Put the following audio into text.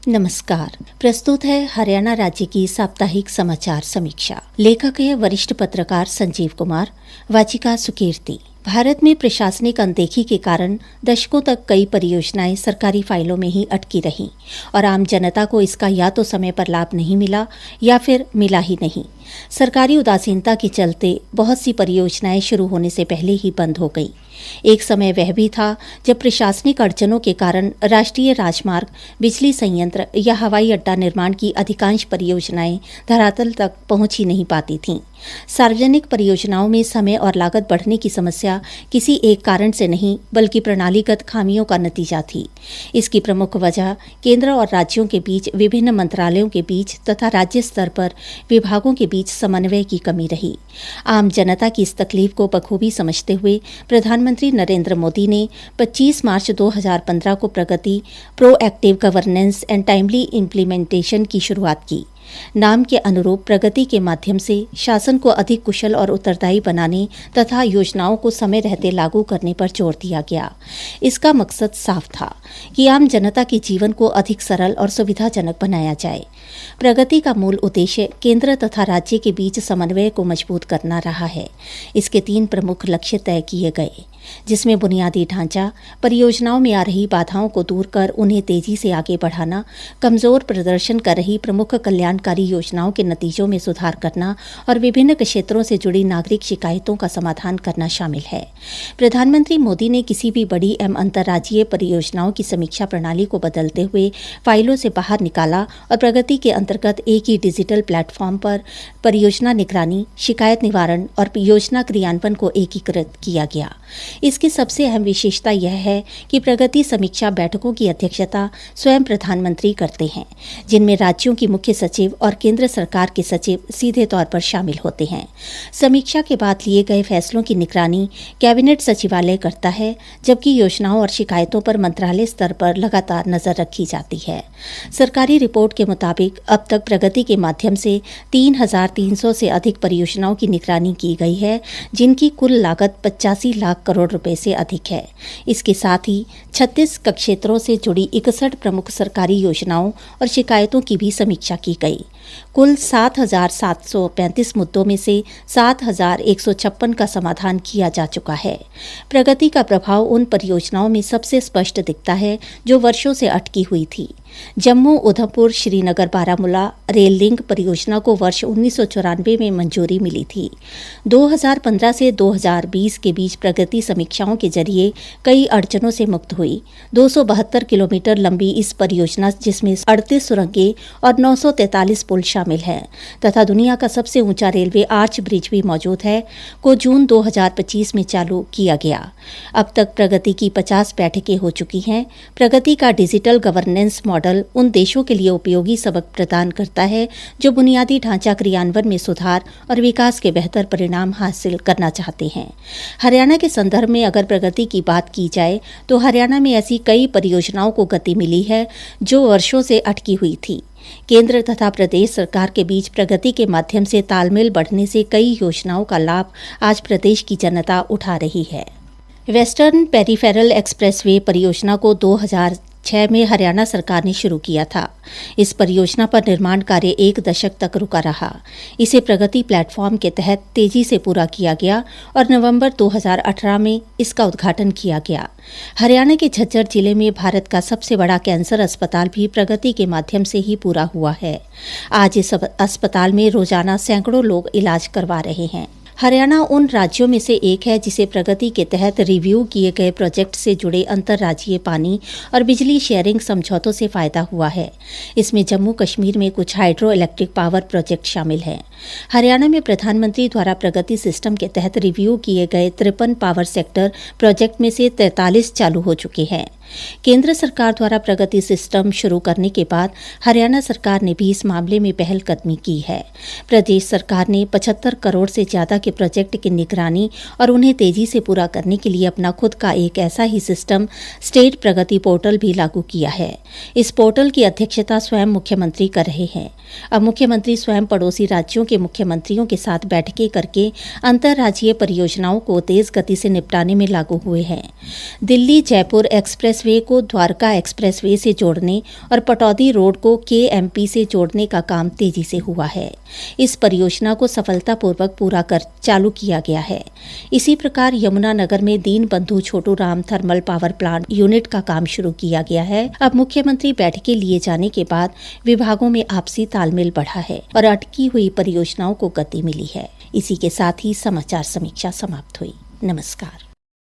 नमस्कार। प्रस्तुत है हरियाणा राज्य की साप्ताहिक समाचार समीक्षा। लेखक है वरिष्ठ पत्रकार संजीव कुमार। वाचिका सुकीर्ति। भारत में प्रशासनिक अनदेखी के कारण दशकों तक कई परियोजनाएं सरकारी फाइलों में ही अटकी रहीं और आम जनता को इसका या तो समय पर लाभ नहीं मिला या फिर मिला ही नहीं। सरकारी उदासीनता के चलते बहुत सी परियोजनाएं शुरू होने से पहले ही बंद हो गई। एक समय वह भी था जब प्रशासनिक अड़चनों के कारण राष्ट्रीय राजमार्ग, बिजली संयंत्र या हवाई अड्डा निर्माण की अधिकांश परियोजनाएं धरातल तक पहुंच ही नहीं पाती थीं। सार्वजनिक परियोजनाओं में समय और लागत बढ़ने की समस्या किसी एक कारण से नहीं बल्कि प्रणालीगत खामियों का नतीजा थी। इसकी प्रमुख वजह केंद्र और राज्यों के बीच, विभिन्न मंत्रालयों के बीच तथा राज्य स्तर पर विभागों के बीच समन्वय की कमी रही। आम जनता की इस तकलीफ को बखूबी समझते हुए प्रधानमंत्री नरेंद्र मोदी ने 25 मार्च 2015 को Pragati, proactive governance and timely implementation की शुरुआत की। नाम के अनुरूप प्रगति के माध्यम से शासन को अधिक कुशल और उत्तरदायी बनाने तथा योजनाओं को समय रहते लागू करने पर जोर दिया गया। इसका मकसद साफ था कि आम जनता के जीवन को अधिक सरल और सुविधाजनक बनाया जाए। प्रगति का मूल उद्देश्य केंद्र तथा राज्य के बीच समन्वय को मजबूत करना रहा है। इसके 3 प्रमुख लक्ष्य तय किए गए, जिसमें बुनियादी ढांचा, परियोजनाओं में आ रही बाधाओं को दूर कर उन्हें तेजी से आगे बढ़ाना, कमजोर प्रदर्शन कर रही प्रमुख कल्याणकारी योजनाओं के नतीजों में सुधार करना और विभिन्न क्षेत्रों से जुड़ी नागरिक शिकायतों का समाधान करना शामिल है। प्रधानमंत्री मोदी ने किसी भी बड़ी एवं अंतर्राज्यीय परियोजनाओं की समीक्षा प्रणाली को बदलते हुए फाइलों से बाहर निकाला और प्रगति के अंतर्गत एक ही डिजिटल प्लेटफॉर्म पर परियोजना निगरानी, शिकायत निवारण और योजना क्रियान्वयन को एकीकृत किया गया। इसकी सबसे अहम विशेषता यह है कि प्रगति समीक्षा बैठकों की अध्यक्षता स्वयं प्रधानमंत्री करते हैं, जिनमें राज्यों की मुख्य सचिव और केंद्र सरकार के सचिव सीधे तौर पर शामिल होते हैं। समीक्षा के बाद लिए गए फैसलों की निगरानी कैबिनेट सचिवालय करता है, जबकि योजनाओं और शिकायतों पर मंत्रालय स्तर पर लगातार नजर रखी जाती है। सरकारी रिपोर्ट के मुताबिक अब तक प्रगति के माध्यम से 3,300 से अधिक परियोजनाओं की निगरानी की गई है, जिनकी कुल लागत 85 लाख करोड़ रुपए से अधिक है। इसके साथ ही 36 क्षेत्रों से जुड़ी 61 प्रमुख सरकारी योजनाओं और शिकायतों की भी समीक्षा की गई। कुल 7,735 मुद्दों में से 7,156 का समाधान किया जा चुका है। प्रगति का प्रभाव उन परियोजनाओं में सबसे स्पष्ट दिखता है जो वर्षों से अटकी हुई थी। जम्मू उधमपुर श्रीनगर बारामूला रेल लिंक परियोजना को वर्ष 1994 में मंजूरी मिली थी। 2015 से 2020 के बीच प्रगति समीक्षाओं के जरिए कई अड़चनों से मुक्त हुई। 272 किलोमीटर लंबी इस परियोजना, जिसमें 38 सुरंगें और 943 पुल शामिल हैं तथा दुनिया का सबसे ऊंचा रेलवे आर्च ब्रिज भी मौजूद है, को जून 2025 में चालू किया गया। अब तक प्रगति की 50 बैठकें हो चुकी हैं। प्रगति का डिजिटल गवर्नेंस मॉडल उन देशों के लिए उपयोगी सबक प्रदान करता है जो बुनियादी ढांचा क्रियान्वयन में सुधार और विकास के बेहतर परिणाम हासिल करना चाहते हैं। हरियाणा के संदर्भ में अगर प्रगति की बात की जाए तो हरियाणा में ऐसी कई परियोजनाओं को गति मिली है जो वर्षों से अटकी हुई थी। केंद्र तथा प्रदेश सरकार के बीच प्रगति के माध्यम से तालमेल बढ़ने से कई योजनाओं का लाभ आज प्रदेश की जनता उठा रही है। वेस्टर्न पेरिफेरल एक्सप्रेसवे परियोजना को 2006 में हरियाणा सरकार ने शुरू किया था। इस परियोजना पर निर्माण कार्य 1 दशक तक रुका रहा। इसे प्रगति प्लेटफॉर्म के तहत तेजी से पूरा किया गया और नवंबर 2018 में इसका उद्घाटन किया गया। हरियाणा के झज्जर जिले में भारत का सबसे बड़ा कैंसर अस्पताल भी प्रगति के माध्यम से ही पूरा हुआ है। आज इस अस्पताल में रोजाना सैकड़ों लोग इलाज करवा रहे हैं। हरियाणा उन राज्यों में से एक है जिसे प्रगति के तहत रिव्यू किए गए प्रोजेक्ट से जुड़े अंतर्राज्यीय पानी और बिजली शेयरिंग समझौतों से फायदा हुआ है। इसमें जम्मू कश्मीर में कुछ हाइड्रो इलेक्ट्रिक पावर प्रोजेक्ट शामिल हैं। हरियाणा में प्रधानमंत्री द्वारा प्रगति सिस्टम के तहत रिव्यू किए गए 53 पावर सेक्टर प्रोजेक्ट में से 43 चालू हो चुके हैं। केंद्र सरकार द्वारा प्रगति सिस्टम शुरू करने के बाद हरियाणा सरकार ने भी इस मामले में पहलकदमी की है। प्रदेश सरकार ने 75 करोड़ से ज्यादा के प्रोजेक्ट की निगरानी और उन्हें तेजी से पूरा करने के लिए अपना खुद का एक ऐसा ही सिस्टम स्टेट प्रगति पोर्टल भी लागू किया है। इस पोर्टल की अध्यक्षता स्वयं मुख्यमंत्री कर रहे हैं। अब मुख्यमंत्री स्वयं पड़ोसी राज्यों के मुख्यमंत्रियों के साथ बैठकें करके अंतर्राज्यीय परियोजनाओं को तेज गति से निपटाने में लागू हुए हैं। दिल्ली जयपुर एक्सप्रेस एक्सप्रेसवे को द्वारका एक्सप्रेसवे से जोड़ने और पटौदी रोड को KMP से जोड़ने का काम तेजी से हुआ है। इस परियोजना को सफलतापूर्वक पूरा कर चालू किया गया है। इसी प्रकार यमुनानगर में Deenbandhu Chhoturam thermal power plant unit का काम शुरू किया गया है। अब मुख्यमंत्री बैठकें लिए जाने के बाद विभागों में आपसी तालमेल बढ़ा है और अटकी हुई परियोजनाओं को गति मिली है। इसी के साथ ही समाचार समीक्षा समाप्त हुई। नमस्कार।